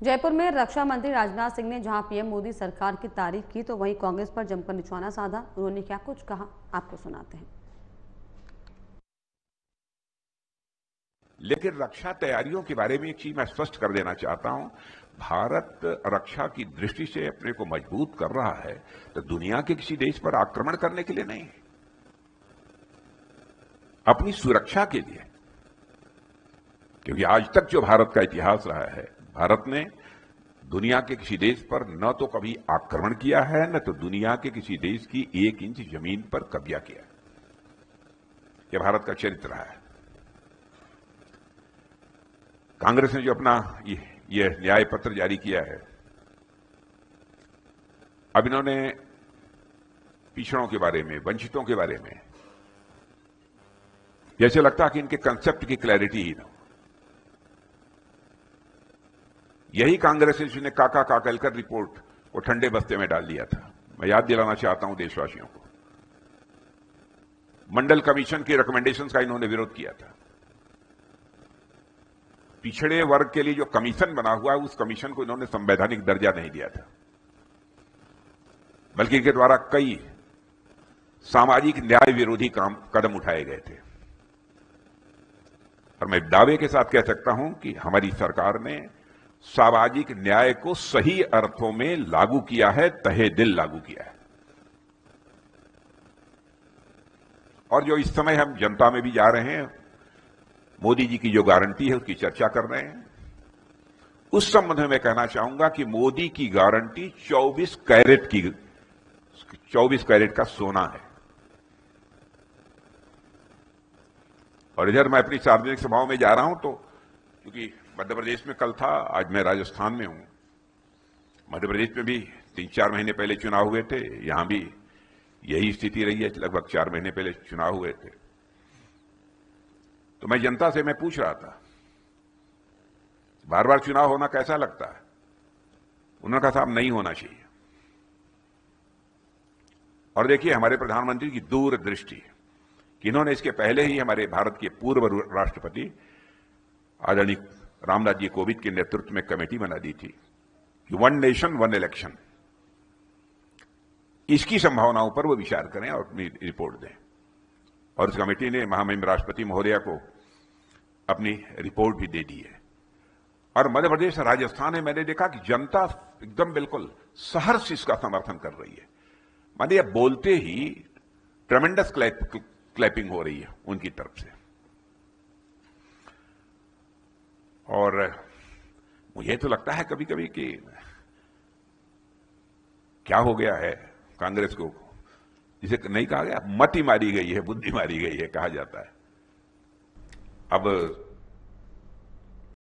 जयपुर में रक्षा मंत्री राजनाथ सिंह ने जहां पीएम मोदी सरकार की तारीफ की तो वहीं कांग्रेस पर जमकर निशाना साधा। उन्होंने क्या कुछ कहा, आपको सुनाते हैं। लेकिन रक्षा तैयारियों के बारे में एक चीज मैं स्पष्ट कर देना चाहता हूं। भारत रक्षा की दृष्टि से अपने को मजबूत कर रहा है तो दुनिया के किसी देश पर आक्रमण करने के लिए नहीं, अपनी सुरक्षा के लिए। क्योंकि आज तक जो भारत का इतिहास रहा है, भारत ने दुनिया के किसी देश पर न तो कभी आक्रमण किया है, न तो दुनिया के किसी देश की 1 इंच जमीन पर कब्जा किया। यह भारत का चरित्र रहा है। कांग्रेस ने जो अपना यह न्याय पत्र जारी किया है, अब इन्होंने पिछड़ों के बारे में, वंचितों के बारे में, जैसे लगता है कि इनके कंसेप्ट की क्लैरिटी ही ना हो। यही कांग्रेस ने जिसने काका काकलकर रिपोर्ट को ठंडे बस्ते में डाल दिया था। मैं याद दिलाना चाहता हूं देशवासियों को, मंडल कमीशन की रिकमेंडेशंस का इन्होंने विरोध किया था। पिछड़े वर्ग के लिए जो कमीशन बना हुआ है, उस कमीशन को इन्होंने संवैधानिक दर्जा नहीं दिया था, बल्कि इनके द्वारा कई सामाजिक न्याय विरोधी कदम उठाए गए थे। और मैं दावे के साथ कह सकता हूं कि हमारी सरकार ने सामाजिक न्याय को सही अर्थों में लागू किया है, तहे दिल लागू किया है। और जो इस समय हम जनता में भी जा रहे हैं, मोदी जी की जो गारंटी है उसकी चर्चा कर रहे हैं, उस संबंध में मैं कहना चाहूंगा कि मोदी की गारंटी 24 कैरेट का सोना है। और इधर मैं अपनी सार्वजनिक सभाओं में जा रहा हूं तो, क्योंकि मध्य प्रदेश में कल था, आज मैं राजस्थान में हूं। मध्य प्रदेश में भी 3-4 महीने पहले चुनाव हुए थे, यहां भी यही स्थिति रही है, लगभग 4 महीने पहले चुनाव हुए थे। तो मैं जनता से मैं पूछ रहा था, बार बार चुनाव होना कैसा लगता है? उन्होंने कहा साहब नहीं होना चाहिए। और देखिए हमारे प्रधानमंत्री की दूरदृष्टि कि इन्होंने इसके पहले ही हमारे भारत के पूर्व राष्ट्रपति आदरणीय रामनाथ जी कोविंद के नेतृत्व में कमेटी बना दी थी कि 1 नेशन 1 इलेक्शन, इसकी संभावनाओं पर वो विचार करें और अपनी रिपोर्ट दें। और इस कमेटी ने महामहिम राष्ट्रपति महोदया को अपनी रिपोर्ट भी दे दी है। और मध्य प्रदेश, राजस्थान में मैंने देखा कि जनता एकदम बिल्कुल सहर्ष इसका समर्थन कर रही है। मानिए बोलते ही ट्रेमेंडस क्लैपिंग हो रही है उनकी तरफ से। और मुझे तो लगता है कभी कभी कि क्या हो गया है कांग्रेस को, जिसे नहीं कहा गया मति मारी गई है, बुद्धि मारी गई है, कहा जाता है। अब